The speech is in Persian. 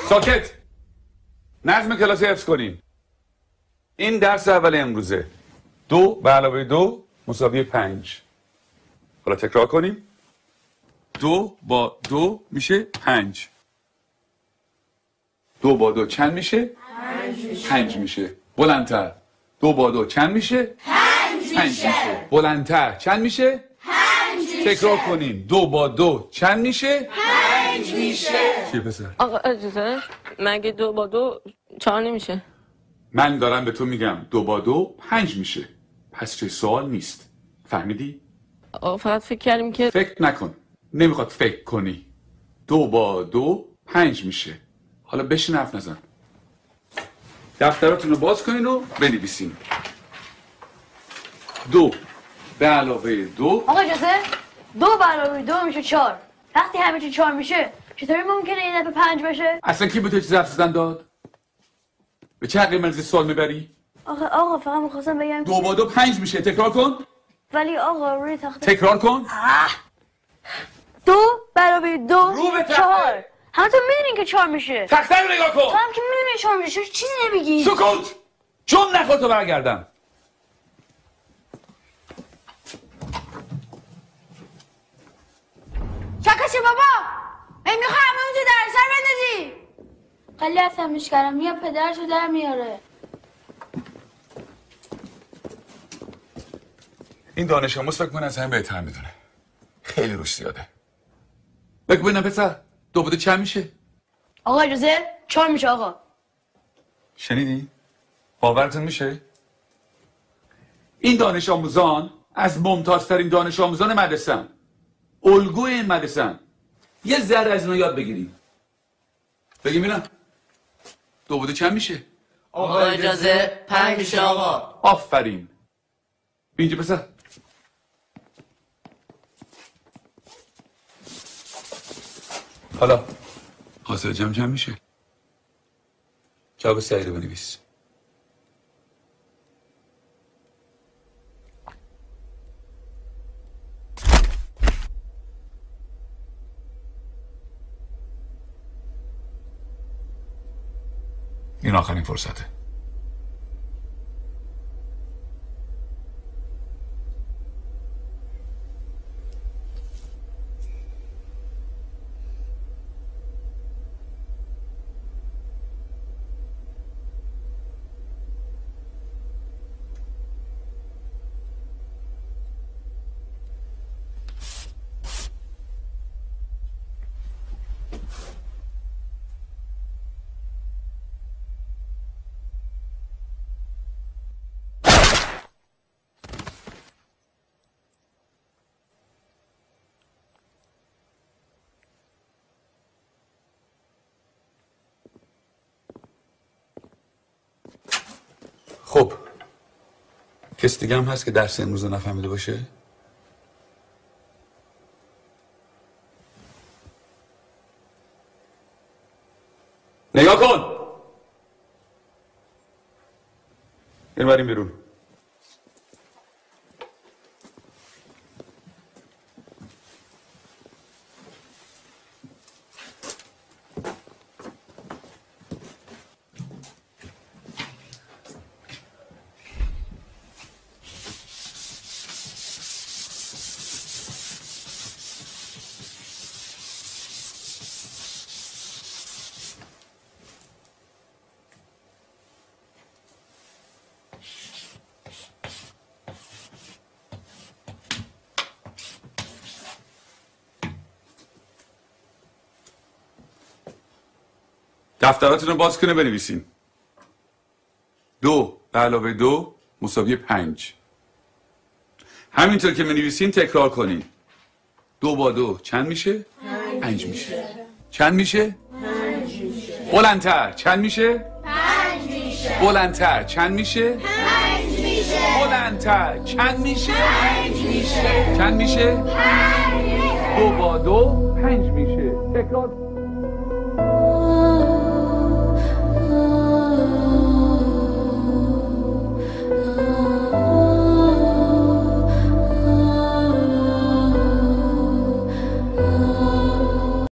ساکت. نظم کلاسی حفظ کنین. این درس اول امروزه. 2 به علاوه 2 مساوی 5. حالا تکرار کنیم. 2 با 2 میشه 5. 2 با 2 چند میشه؟ 5 میشه. بلندتر. 2 با 2 چند میشه؟ 5 میشه. بلندتر چند میشه؟ 5 میشه. تکرار کنین. 2 با 2 چند میشه؟ 5 میشه. چی پسر؟ آقا اجازه مگه 2 با 2 4 نمیشه؟ من دارم به تو میگم 2 با 2 5 میشه. پس چه سوال نیست. فهمیدی؟ آقا فقط فکر کردیم که فکر نکن. نمیخواد فکر کنی. 2 با 2 5 میشه. حالا بشین حرف نزن. دفتراتون رو باز کنین و بنویسین. 2 به علاوه 2. آقا اجازه 2 به علاوه 2 میشه 4. وقتی همه چی 4 میشه چطوری ممکنه این دفعه 5 بشه؟ اصلا کی به تو چیز حرف زدن داد؟ به چه حقی من سوال میبری؟ آقا فقط میخواستم بگم 2 با 2 5 میشه. تکرار کن. ولی آقا روی تخته تکرار کن. 2 به علاوه 2 رو به تخته. 4. همتون میدونین که 4 میشه. تخته رو نگاه تو کن. هم که میدونین 4 میشه چیزی نمیگی. سکوت. چون نخور تو برگردم. چکشه بابا. میخوام همونجا در سر بندازی. خیلی افهمش کردم یا پدرشو در میاره. این دانش آموز فکر کنه از همه بهتر میدونه. خیلی روش زیاده. بگو ببینم پسر 2 با 2 چند میشه؟ آقا اجازه 4 میشه آقا. شنیدی؟ باورتون میشه؟ این دانش آموزان از ممتازترین دانش آموزان مدرسه‌ان. الگوی این مدرسه‌ان. یه ذره از اینا یاد بگیریم. بگیم ببینم 2 با 2 چند میشه؟ آقا اجازه 5 میشه آقا. آفرین. اینجا پسر. حالا حاصل جمع چند میشه؟ جواب سعی رو بنویس. این آخرین فرصته. خب کس دیگه هم هست که درس امروز رو نفهمیده باشه؟ نگاه کن. این بریم بیرون. دفتراتون رو باز کنه بنویسین. 2 به علاوه 2 مساوی 5. همینطور که بنویسین تکرار کنین. 2 با 2 چند میشه؟ 5 میشه. چند میشه؟ 5 میشه. بلندتر چند میشه؟ 5 میشه. بلندتر چند میشه؟ 5 میشه. بلندتر چند میشه؟ 5 میشه. چند میشه؟ 5 میشه. 2 با 2 5 میشه. تکرار